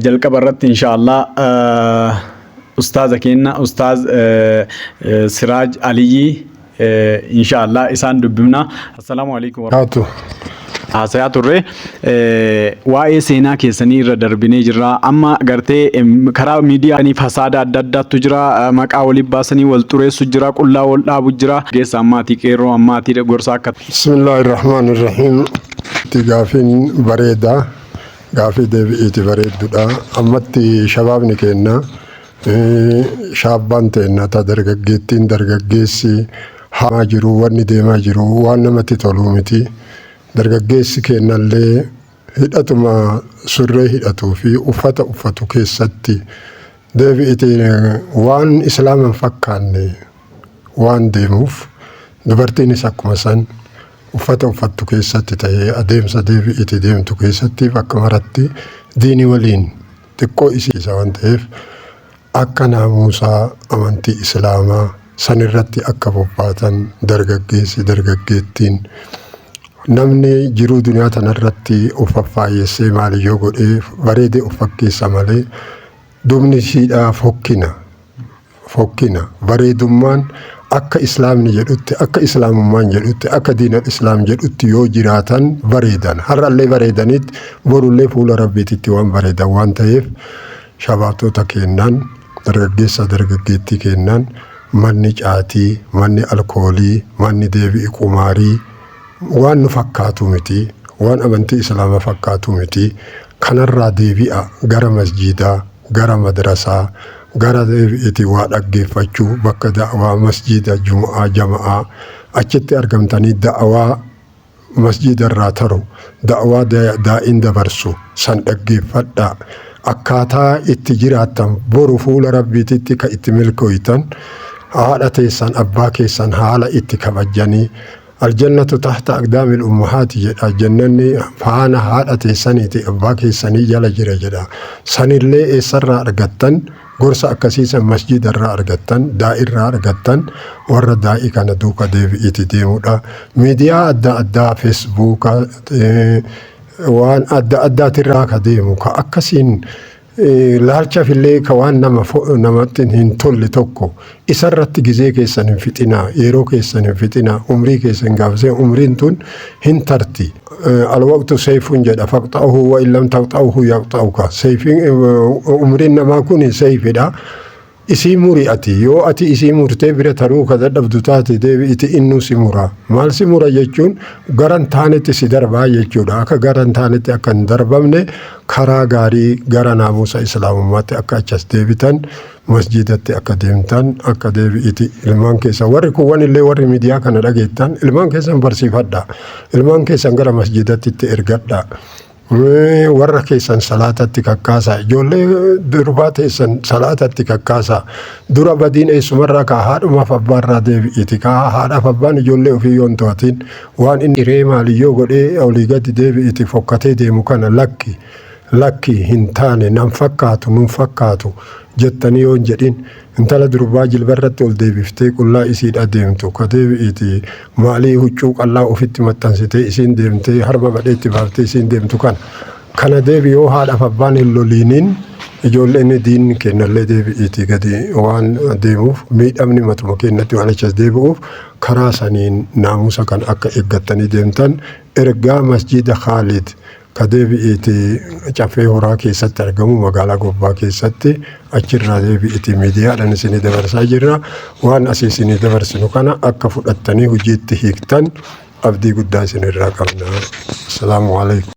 جلك برت إن شاء الله أستاذ كينا أستاذ سراج علي إن شاء الله إسان دبنا. السلام عليكم ورحمة الله. Haasayaa turre waa'ee seenaa keessanii irra darbinee jirra. Amma gartee karaa miidiyaanii fasaada adda addaatu jira, maqaa waliin baasanii wal xureessu jira, qullaa wal dhaabu jira. Geessa ammaatii qeerroo ammaatii gorsa akka Bismillahirrahmanirrahim. Gaaffiin bareeda, gaaffii deebi'iiti bareedduudha. Ammatti shabaabni kenna shaabbaan teenna ta dargaggeettiin dargaggeessi hamaa jiru, wanni deemaa jiru waan namatti tolu miti. Dargaggeessi kennallee hidhatuma surree hidhatuu fi uffata uffatu keessatti deebi'iti waan islaaman fakkaanne waan deemuuf dubartiinis akkuma san uffata uffattu keessatti ta'ee adeemsa deebi'iti deemtu keessatti bakka maratti diinii waliin xiqqoo isiisa waan ta'eef akka naamusaa amantii islaamaa sanirratti akka bobbaatan dargaggeessi dargaggeettiin namni jiruu duniyaa tanarratti uffaffaayessee maaliyyoo godhee bareedee uffakkeessa malee dubni ishiidhaa fokkina bareedummaan akka islaamni jedhutti akka islaamummaan jedhutti akka diinal islaam jedhutti yoo jiraatan bareedan har'allee bareedanitti borullee fuula rabbiititti waan bareedan waan ta'eef shabaabtoota kennaan dargaggeessa dargaggeettii kennaan manni caatii manni alkoolii manni deebi'i qumaarii waan nu fakkaatu miti waan amantii islaamaa fakkaatu miti kanarraa deebi'a gara masjidaa gara madrasaa gara deebi'iti waa dhaggeeffachuu bakka da'awaa masjida jumu'aa jama'aa achitti argamtanii da'awaa masjidarraa taru da'awaa daa'in dabarsu san dhaggeeffadhaa akkaataa itti jiraattan boru fuula rabbiititti ka itti milkooytan haadha teessan abbaa keessan haala itti kabajanii الجنة تحت أقدام الأمهات جدا جنني فانا هذا سنتي أباكي سني جل جرا جدا سني اللي سر أرجتن قرص أكسيس مسجد الرا أرجتن دائر الرا أرجتن ورا دائي كان دوكا ديف إتديمودا ميديا أدا فيسبوك وان أدا تراك ديموكا أكسين laalcha fillee ka waan namatti hin tolle tokko isarratti gizee keessan hin fixinaa yeroo keessan hin fixinaa umrii keessan gaafsee umriin tun hin tarti alwaqtu sayfuun jedha faqxa'uhu wa illam taqxa'uhu yaqxa'uka sayfiin umriin namaa kun sayfidha isii muri ati yoo ati isii murtee bira taruu ka dadhabdu taate deebi'iti innu si mura maal si mura jechuun garan taanetti si darbaa jechuudha akka garan taanetti akka hin darbamne karaa gaarii gara naamusa islaamummaatti akka achas deebitan masjidatti akka deemtan akka deebi'iti ilmaan keessan warri kuwwan illee warri miidiyaa kana dhageettan ilmaan keessan barsiifadha ilmaan keessan gara masjidatti itti ergadha warra keessan salaatatti kakkaasa ijoollee durbaa teessan salaatatti kakkaasa dura badiin eessumarraa ka haadhumaaf abbaarraa deebi'iti ka haadhaaf abbaan ijoollee ofii yoon to'atin waan inni ree maaliyyoo godhee olii gadi deebi'iti fokkatee deemu kana lakki hin taane nan fakkaatu nun fakkaatu jettanii yoon jedhin intala durbaa jilbarratti ol deebiftee qullaa isiidha deemtu ka deebi'iti maalii huccuu qallaa ofitti maxxansitee isiin deemtee harma badheetti baaftee isiin deemtu kana deebi'oo haadhaaf abbaan hin loliiniin ijoolleen diinni kennallee deebi'iti gadi waan deemuuf miidhamni matuma kennatti waan achas deebi'uuf karaa saniin naamusa kan akka eeggattanii deemtan ergaa masjida Khaalid ka deebi'iti caffee horaa keessatti argamu magaalaa Gobbaa keessatti achirraa deebi'iti miidiyaadhaan isinii dabarsaa jirra waan asii isinii dabarsinu kana akka fudhattanii hojiitti hiiktan abdii guddaa isinirraa qabna. Assalaamu alaikum.